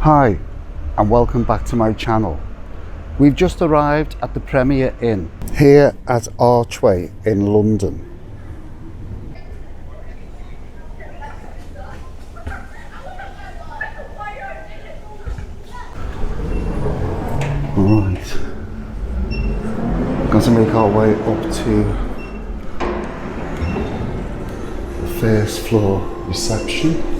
Hi and welcome back to my channel. We've just arrived at the Premier Inn here at Archway in London. Right, we're going to make our way up to the first floor reception.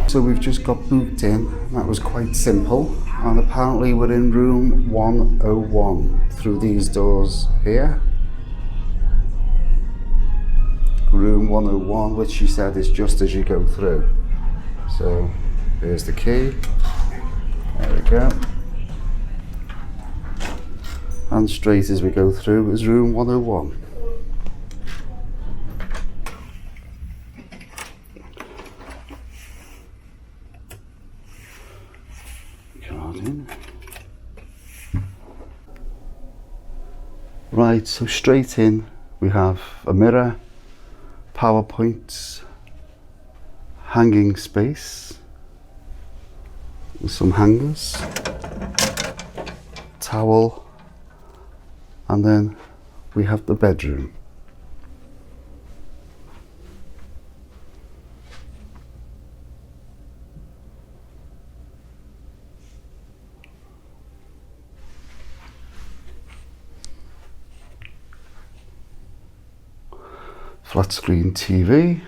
So we've just got booked in. That was quite simple, and apparently we're in room 101 through these doors here. Room 101, which she said is just as you go through. So here's the key. There we go. And straight as we go through is room 101. Right, so straight in we have a mirror, PowerPoints, hanging space with some hangers, towel, and then we have the bedroom. Flat screen TV,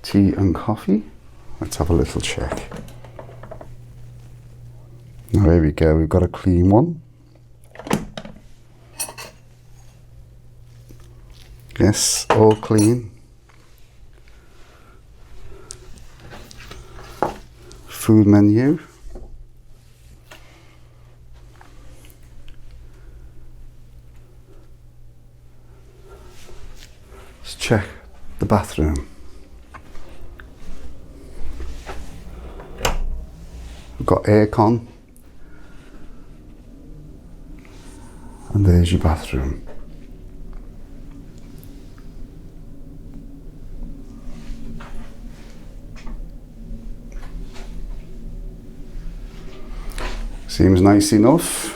tea and coffee. Let's have a little check. There we go, we've got a clean one. Yes, all clean. Food menu. Let's check the bathroom. We've got aircon. And there's your bathroom. Seems nice enough.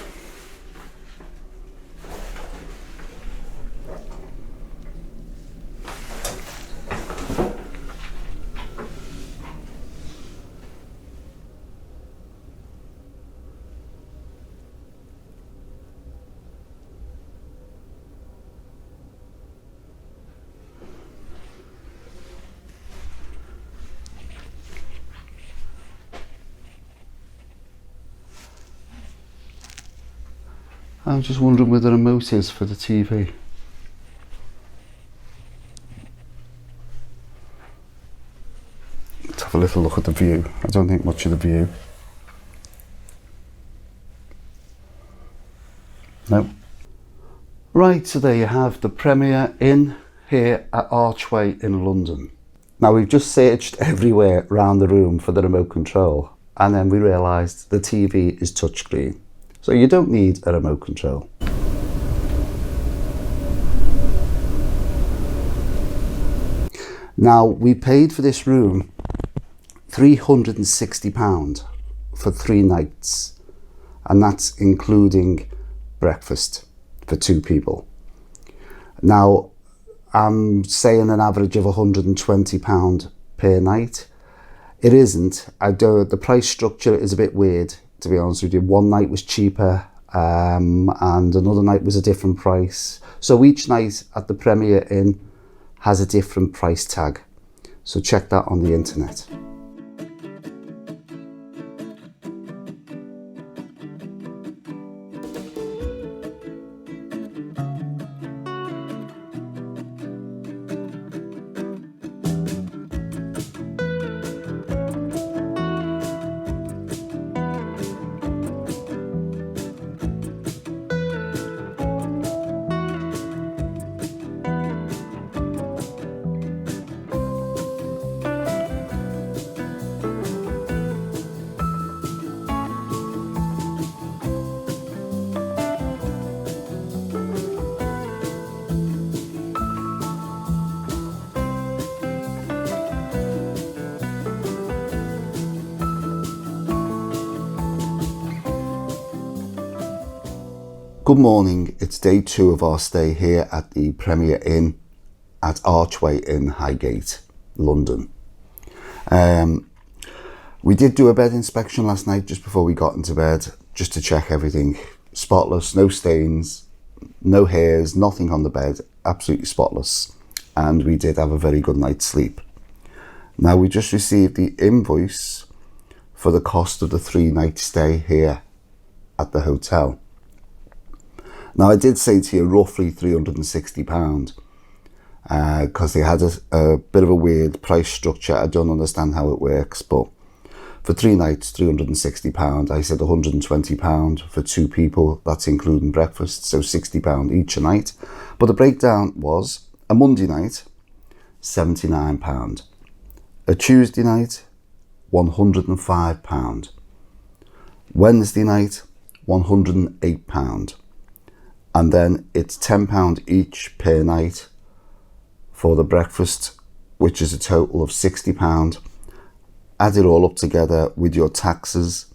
I'm just wondering where the remote is for the TV. Let's have a little look at the view. I don't think much of the view. No. Right, so there you have the Premier Inn here at Archway in London. Now we've just searched everywhere around the room for the remote control, and then we realised the TV is touchscreen. So you don't need a remote control. Now we paid for this room £360 for 3 nights, and that's including breakfast for 2 people. Now I'm saying an average of £120 per night. It isn't. The price structure is a bit weird, to be honest with you. One night was cheaper and another night was a different price. So each night at the Premier Inn has a different price tag. So check that on the internet. Good morning, it's day 2 of our stay here at the Premier Inn at Archway in Highgate, London. We did do a bed inspection last night just before we got into bed, just to check everything spotless, no stains, no hairs, nothing on the bed, absolutely spotless. And we did have a very good night's sleep. Now we just received the invoice for the cost of the 3-night stay here at the hotel. Now I did say to you roughly £360 because they had a bit of a weird price structure. I don't understand how it works, but for 3 nights, £360. I said £120 for 2 people, that's including breakfast, so £60 each a night. But the breakdown was a Monday night, £79. A Tuesday night, £105. Wednesday night, £108. And then it's £10 each per night for the breakfast, which is a total of £60. Add it all up together with your taxes,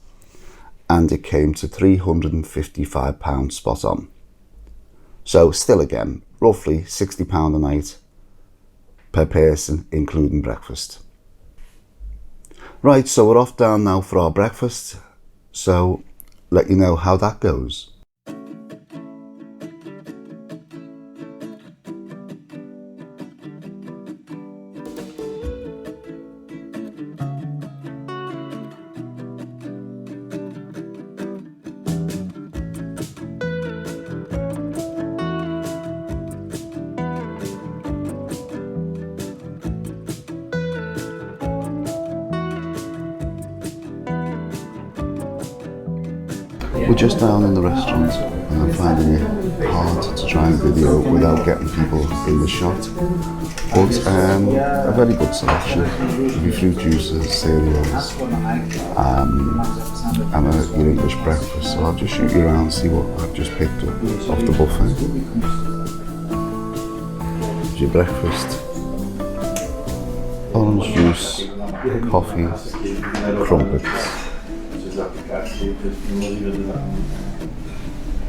and it came to £355 spot on. So still again, roughly £60 a night per person, including breakfast. Right, so we're off down now for our breakfast. So let you know how that goes. We're just down in the restaurant and I'm finding it hard to try and video without getting people in the shot. But a very good selection. There'll be fruit juices, cereals, and your English breakfast. So I'll just shoot you around and see what I've just picked up off the buffet. Here's your breakfast. Orange juice, coffee, crumpets.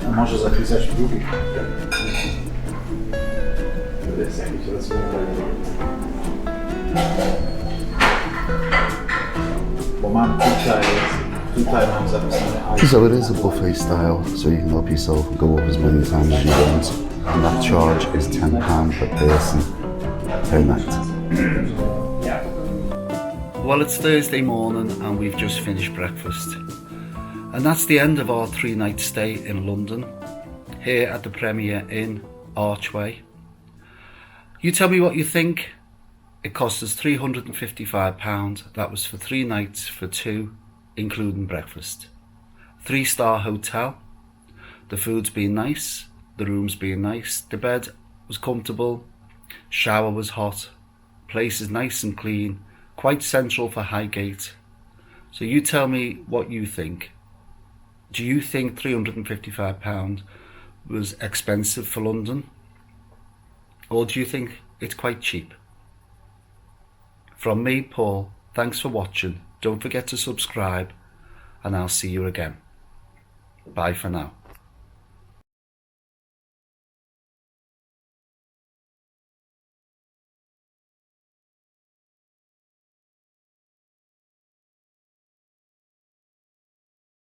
A może zapisać w drugi. Bo mam tutaj mam zapisane. So it is a buffet style, so you can help yourself and go up as many times as you want. And that charge is £10 per person per night. Well, it's Thursday morning and we've just finished breakfast. And that's the end of our 3-night stay in London, here at the Premier Inn, Archway. You tell me what you think. It cost us £355. That was for 3 nights for 2, including breakfast. 3-star hotel. The food's been nice, the room's been nice, the bed was comfortable, shower was hot, place is nice and clean, quite central for Highgate. So you tell me what you think. Do you think £355 was expensive for London? Or do you think it's quite cheap? From me, Paul, thanks for watching. Don't forget to subscribe and I'll see you again. Bye for now.